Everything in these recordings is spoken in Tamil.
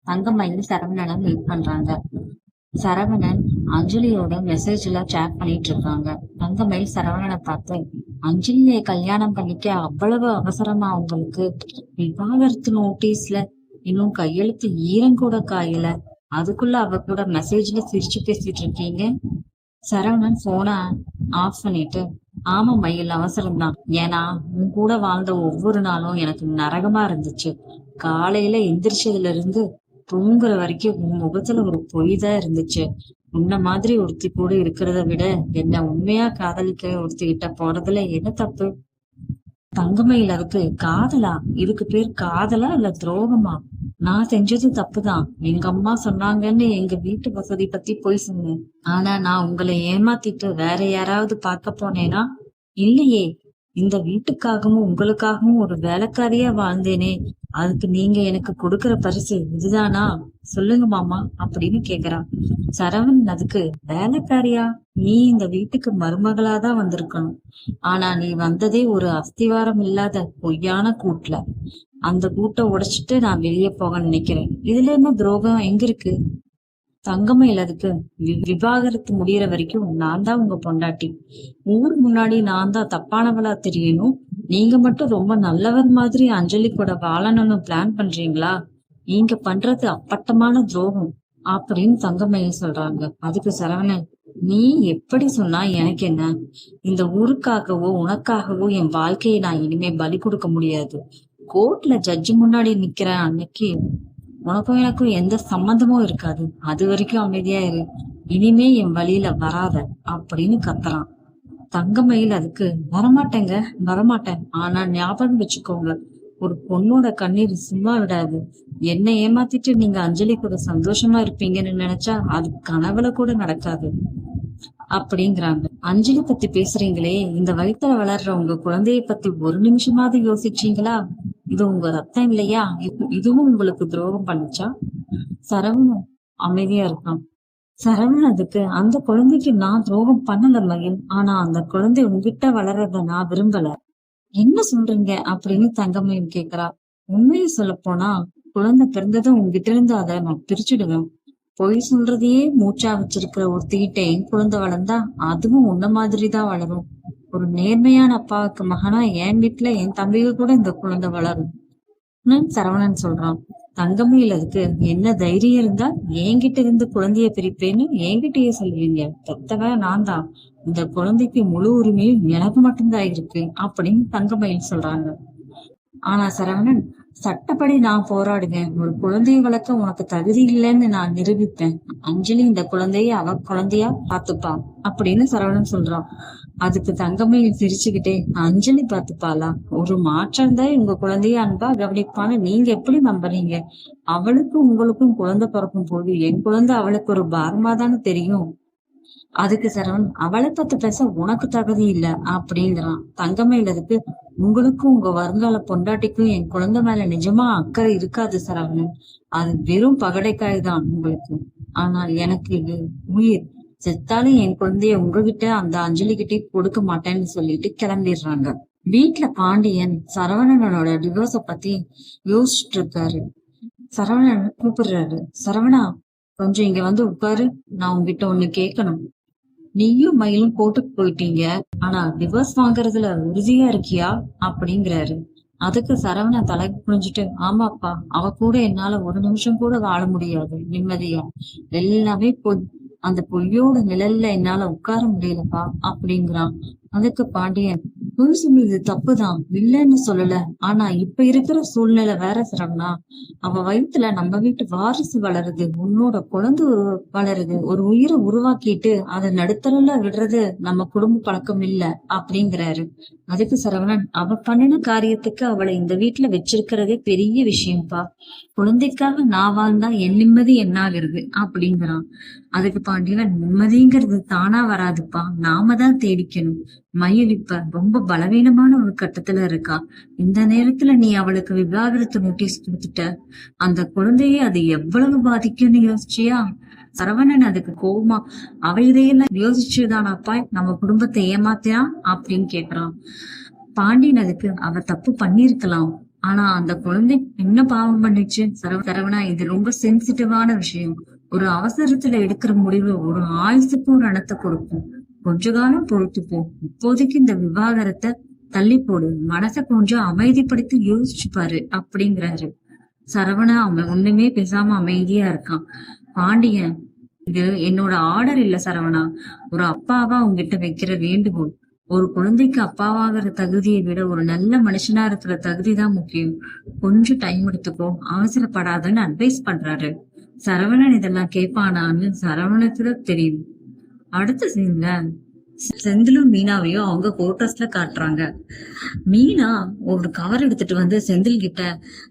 தங்கமயில் சரவணனை மீட் பண்றாங்க. சரவணன் அஞ்சலியோட மெசேஜ்ல சேட் பண்ணிட்டு இருக்காங்க. தங்கமயில் சரவணனை பார்த்து, அஞ்சலியை கல்யாணம் பண்ணிக்க அவ்வளவு அவசரமா உங்களுக்கு? விவாகரத்து நோட்டீஸ்ல இன்னும் கையெழுத்து ஈரங்கூட காயல, அதுக்குள்ள அவ கூட மெசேஜ்ல சிரிச்சு பேசிட்டு இருக்கீங்க. சரவணன் போனை ஆஃப் பண்ணிட்டு, ஆமா மயில், அவசரம்தான். ஏன்னா உன் கூட வாழ்ந்த ஒவ்வொரு நாளும் எனக்கு நரகமா இருந்துச்சு. காலையில எந்திரிச்சதுல இருந்து தூங்குற வரைக்கும் உன் முகத்துல ஒரு பொய் தான் இருந்துச்சு. உன்ன மாதிரி ஒருத்தி கூட இருக்கிறத விட என்ன உண்மையா காதலிக்க ஒருத்திகிட்ட போறதுல என்ன தப்பு? தங்கமயில், அதுக்கு காதலா? இதுக்கு பேர் காதலா இல்ல துரோகமா? நான் செஞ்சது தப்புதான். எங்க அம்மா சொன்னாங்கன்னு எங்க வீட்டு வசதி பத்தி போய் சொன்னேன். ஆனா நான் உங்களை ஏமாத்திட்டு வேற யாராவது பார்க்க போனேனா? இல்லையே. இந்த வீட்டுக்காகவும் உங்களுக்காகவும் ஒரு வேலைக்காரியா வாழ்ந்தேனே, அதுக்கு நீங்க எனக்கு கொடுக்கற பரிசு இதுதானா? சொல்லுங்க மாமா அப்படின்னு கேக்குறான். சரவணன் அதுக்கு, வேலைக்காரியா? நீ இந்த வீட்டுக்கு மருமகளாதான் வந்திருக்கணும். ஆனா நீ வந்ததே ஒரு அஸ்திவாரம் இல்லாத பொய்யான கூட்டுல. அந்த கூட்டை உடைச்சிட்டு நான் வெளியே போக நினைக்கிறேன். இதுல என்ன துரோகம் எங்க இருக்கு? தங்கமயில் அதுக்கு, விவாகரத்து முடியற வரைக்கும் நான் தான் உங்க பொண்டாட்டி. ஊர் முன்னாடி நான் தான் தப்பானவளா தெரியணும். நீங்க மட்டும் ரொம்ப நல்லவர் மாதிரி அஞ்சலி கூட வாழணும்னு பிளான் பண்றீங்களா? நீங்க பண்றது அப்பட்டமான துரோகம் அப்படின்னு தங்கமயில் சொல்றாங்க. அதுக்கு சரவணன், நீ எப்படி சொன்னா எனக்கு என்ன? இந்த ஊருக்காகவோ உனக்காகவோ என் வாழ்க்கையை நான் இனிமே பலி கொடுக்க முடியாது. கோர்ட்ல ஜட்ஜி முன்னாடி நிக்கிற அன்னைக்கு உனக்கும் எனக்கும் எந்த சம்மந்தமும் இருக்காது. அது வரைக்கும் அமைதியா இரு. இனிமே என் வழியில வராத அப்படின்னு கத்துறான். தங்கமயில் அதுக்கு, வரமாட்டேங்க, வரமாட்டேன். ஆனா ஞாபகம் வச்சுக்கோங்க, ஒரு பொண்ணோட கண்ணீர் சும்மா விடாது. என்னை ஏமாத்திட்டு நீங்க அஞ்சலி கூட சந்தோஷமா இருப்பீங்கன்னு நினைச்சா அது கனவுல கூட நடக்காது அப்படிங்கிறாங்க. அஞ்சலி பத்தி பேசுறீங்களே, இந்த வயித்துல வளர்ற உங்க குழந்தைய பத்தி ஒரு நிமிஷமாவது யோசிச்சீங்களா? இது உங்க ரத்தம் இல்லையா? இதுவும் உங்களுக்கு துரோகம் பண்ணுச்சா? சரவணன் அமைதியா இருக்கான். சரவணன் அதுக்கு, அந்த குழந்தைக்கு நான் துரோகம் பண்ணல மயில். ஆனா அந்த குழந்தை உங்ககிட்ட வளர்றத நான் விரும்பல. என்ன சொல்றீங்க அப்படின்னு தங்கமயில் கேக்குறா. உண்மையை சொல்ல போனா, குழந்தை பிறந்ததும் உங்ககிட்ட இருந்து அதை நான் பிரிச்சுடுவேன். பொய் சொல்றதையே மூச்சா வச்சிருக்கிற ஒருத்திகிட்ட என் குழந்தை வளர்ந்தா அதுவும் உன்ன மாதிரிதான் வளரும். ஒரு நேர்மையான அப்பாவுக்கு மகனா என் வீட்டுல என் தம்பிக்கு கூட இந்த குழந்தை வளரும் சரவணன் சொல்றான். தங்கமயில் அதுக்கு, என்ன தைரியம் இருந்தா என்கிட்ட இருந்து குழந்தைய பிரிப்பேன்னு என்கிட்டயே சொல்லுவீங்க? பெத்தவ நான் தான். இந்த குழந்தைக்கு முழு உரிமையும் எனக்கு மட்டும்தான் இருக்கு அப்படின்னு தங்கமயில் சொல்றாங்க. ஆனா சரவணன், சட்டப்படி நான் போராடுவேன். ஒரு குழந்தைய வளர்க்க உனக்கு தகுதி இல்லைன்னு நான் நிரூபிப்பேன். அஞ்சலி இந்த குழந்தைய அவ குழந்தையா பாத்துப்பா அப்படின்னு சரவணன் சொல்றான். அதுக்கு தங்கமயில் சிரிச்சுக்கிட்டே, அஞ்சலி பாத்துப்பாளா? ஒரு மாற்றம் தான் உங்க குழந்தைய அன்பா கவனிப்பான்னு நீங்க எப்படி நம்புறீங்க? அவளுக்கும் உங்களுக்கும் குழந்தை பிறக்கும் போது என் குழந்தை அவளுக்கு ஒரு பாரமா தானே தெரியும். அதுக்கு சரவணன், அவளை பத்தி பேச உனக்கு தகுதி இல்ல அப்படிங்கிறான். தங்கமயில் அதுக்கு, உங்களுக்கும் உங்க வருங்கால பொண்டாட்டிக்கும் என் குழந்தை மேல நிஜமா அக்கறை இருக்காது சரவணன். அது வெறும் பகடைக்காய் தான் உங்களுக்கு. ஆனால் எனக்கு இது உயிர். செத்தாலும் என் குழந்தைய உங்ககிட்ட அந்த அஞ்சலி கிட்டே கொடுக்க மாட்டேன்னு சொல்லிட்டு கிளம்பிடுறாங்க. வீட்டுல பாண்டியன் சரவணனோட டிவோர்ஸ பத்தி யோசிச்சுட்டு இருக்காரு. சரவணன் கூப்பிடுறாரு. சரவணா, கொஞ்சம் இங்க வந்து உட்காரு, நான் உங்ககிட்ட ஒண்ணு கேட்கணும். நீயும் மயிலும் கோர்ட்டுக்கு போயிட்டீங்க, ஆனா டிவோர்ஸ் வாங்குறதுல உறுதியா இருக்கியா அப்படிங்கிறாரு. அதுக்கு சரவணன் தலை குனிஞ்சிட்டு, ஆமாப்பா, அவ கூட என்னால ஒரு நிமிஷம் கூட வாழ முடியாது நிம்மதியா. எல்லாமே பொய். அந்த பொய்யோட நிழல்ல என்னால உட்கார முடியலப்பா அப்படிங்கிறான். அதுக்கு பாண்டியன், பொய் சொன்னது தப்புதான், இல்லைன்னு சொல்லல. ஆனா இப்ப இருக்கிற சூழ்நிலை வேற சரவணா. அவ வயித்துல நம்ம வீட்டு வாரிசு வளருது, உன்னோட குழந்தை வளருது. ஒரு உயிரை உருவாக்கிட்டு அதை நடுத்தரல விடுறது நம்ம குடும்ப பழக்கம் இல்ல அப்படிங்கிறாரு. அதுக்கு சரவணன், அவ பண்ணின காரியத்துக்கு அவளை இந்த வீட்டுல வச்சிருக்கிறதே பெரிய விஷயம்ப்பா. குழந்தைக்காக நான் வாழ்ந்தா என் நிம்மதி என்ன ஆகுறது அப்படிங்கிறான். அதுக்கு பாண்டியன், நிம்மதிங்கிறது தானா வராதுப்பா, நாம தான் தேடிக்கணும். மயில் இப்ப ரொம்ப பலவீனமான ஒரு கட்டத்துல இருக்கா. இந்த நேரத்துல நீ அவளுக்கு விவாகரத்து நோட்டீஸ் கொடுத்துட்ட. அந்த குழந்தைய அது எவ்வளவு பாதிக்கும்னு யோசிச்சியா? சரவணன் அதுக்கு கோபமா, அவ இதையெல்லாம் யோசிச்சுதானாப்பா நம்ம குடும்பத்தை ஏமாத்தியா அப்படின்னு கேக்குறான். பாண்டியன் அதுக்கு, அவ தப்பு பண்ணிருக்கலாம். ஆனா அந்த குழந்தை என்ன பாவம் பண்ணுச்சு? சரவணா, இது ரொம்ப சென்சிட்டிவான விஷயம். ஒரு அவசரத்துல எடுக்கிற முடிவு ஒரு ஆயுசுக்கும் ரணத்தை கொடுக்கும். கொஞ்ச காலம் பொறுத்துப்போ. இப்போதைக்கு இந்த விவாகரத்தை தள்ளி போடு. மனச கொஞ்சம் அமைதிப்படுத்தி யோசிச்சு பாரு அப்படிங்கிறாரு. சரவணா அவன் ஒண்ணுமே பேசாம அமைதியா இருக்கான். பாண்டியன், இது என்னோட ஆர்டர் இல்ல சரவணா. ஒரு அப்பாவா உங்ககிட்ட வைக்கிற வேண்டுகோள். ஒரு குழந்தைக்கு அப்பாவாகிற தகுதியை விட ஒரு நல்ல மனுஷனா இருக்கிற தகுதிதான் முக்கியம். கொஞ்சம் டைம் எடுத்துக்கோ, அவசரப்படாதன்னு அட்வைஸ் பண்றாரு. சரவணன் இதெல்லாம் கேட்பானான்னு சரவணத்துல தெரியும். அடுத்த சீன்ல செந்திலும் மீனாவையும் அவங்க குவார்டர்ஸ்ல காட்டுறாங்க. மீனா ஒரு கவர் எடுத்துட்டு வந்து செந்தில் கிட்ட,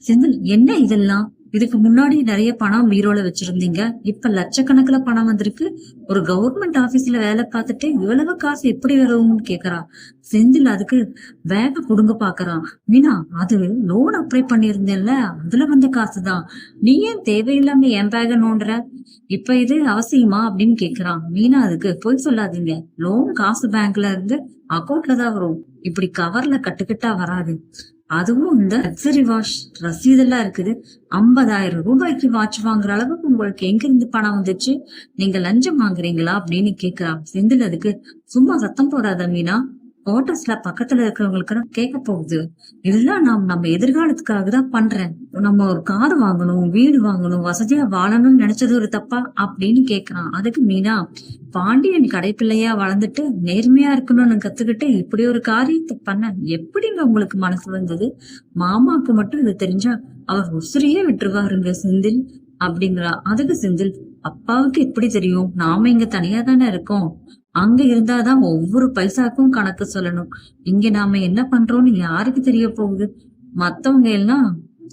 செந்தில் என்ன இதெல்லாம்? இதுக்கு முன்னாடி நிறைய பணம் பீரோல வச்சிருந்தீங்க, இப்ப லட்சக்கணக்குல பணம் வந்திருக்கு. ஒரு கவர்மெண்ட் ஆபீஸ்ல வேலை பார்த்துட்டு இவ்வளவு காசு எப்படி வரும்னு கேக்குறா. செந்தில் அதுக்கு பேக குடுங்க பாக்குறான். மீனா, அது லோன் அப்ளை பண்ணிருந்தேன்ல, அதுல வந்த காசுதான். நீ ஏன் தேவையில்லாம என் பேக நோண்டுற? இப்ப இது அவசியமா அப்படின்னு கேக்குறான். மீனா அதுக்கு, போய் சொல்லாதீங்க, லோன் காசு பேங்க்ல இருந்து அக்கௌண்ட்ல தான் வரும், இப்படி கவர்ல கட்டுக்கட்டா வராது. அதுவும் இந்த லக்ஸரி வாஷ் ரசீதெல்லாம் இருக்குது. 50,000 ரூபாய்க்கு வாட்ச் வாங்குற அளவுக்கு உங்களுக்கு எங்க இருந்து பணம் வந்துச்சு? நீங்க லஞ்சம் வாங்குறீங்களா அப்படின்னு கேக்குறா. செந்தில் அதுக்கு, சும்மா சத்தம் போடாத மீனா, குவார்டர்ஸ்ல பக்கத்துல இருக்கிறவங்களுக்கு கேட்க போகுது. இதெல்லாம் நம்ம எதிர்காலத்துக்காக தான் பண்றேன். நம்ம ஒரு கார் வாங்கணும், வீடு வாங்கணும், வசதியா வாழணும்னு நினைச்சது ஒரு தப்பா அப்படின்னு கேக்குறான். அதுக்கு மீனா, பாண்டியன் கடைப்பிள்ளையா வளர்ந்துட்டு நேர்மையா இருக்கணும்னு கத்துக்கிட்டு இப்படி ஒரு காரியத்தை பண்ண எப்படிங்க உங்களுக்கு மனசு வந்தது? மாமாக்கு மட்டும் இது தெரிஞ்சா அவர் உசிரியே விட்டுருவாருங்க செந்தில் அப்படிங்கிறா. அதுக்கு செந்தில், அப்பாவுக்கு எப்படி தெரியும்? நாம இங்க தனியா தானே இருக்கோம். அங்க இருந்தாதான் ஒவ்வொரு பைசாக்கும் கணக்கு சொல்லணும். இங்க நாம என்ன பண்றோம்னு யாருக்கு தெரிய போகுது? மத்தவங்க எல்லாம்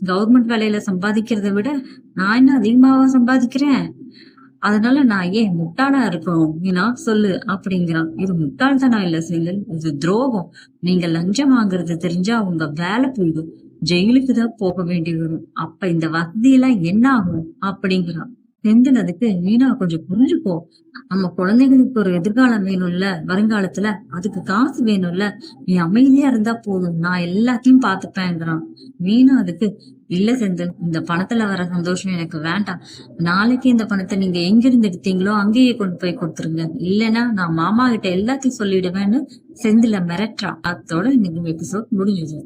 கவர்மெண்ட் வேலையில சம்பாதிக்கிறத விட நான் என்ன அதிகமாவா சம்பாதிக்கிறேன்? அதனால நான் ஏன் முட்டாளா இருக்கணும்? நீனா சொல்லு அப்படிங்கிறான். இது முட்டாள்தானா இல்ல செந்தில், இது துரோகம். நீங்க லஞ்சம் வாங்குறது தெரிஞ்சா உங்க வேலை போயிடும், ஜெயிலுக்கு தான் போக வேண்டி வரும். அப்ப இந்த வசதி எல்லாம் என்ன ஆகும் அப்படிங்கிறான். செந்தில் அதுக்கு, மீனா கொஞ்சம் புரிஞ்சுக்கோ, நம்ம குழந்தைகளுக்கு ஒரு எதிர்காலம் வேணும்ல, வருங்காலத்துல அதுக்கு காசு வேணும்ல, நீ அமைதியா இருந்தா போதும், நான் எல்லாத்தையும் பாத்துப்பேங்கிறான். மீனா அதுக்கு, இல்ல செந்தில், இந்த பணத்துல வர சந்தோஷம் எனக்கு வேண்டாம். நாளைக்கு இந்த பணத்தை நீங்க எங்க இருந்து எடுத்தீங்களோ அங்கேயே கொண்டு போய் கொடுத்துருங்க, இல்லைன்னா நான் மாமா கிட்ட எல்லாத்தையும் சொல்லிடுவேன்னு செந்தில மிரட்டுறான். அதோட இன்னைக்கு எபிசோட் முடிஞ்சது.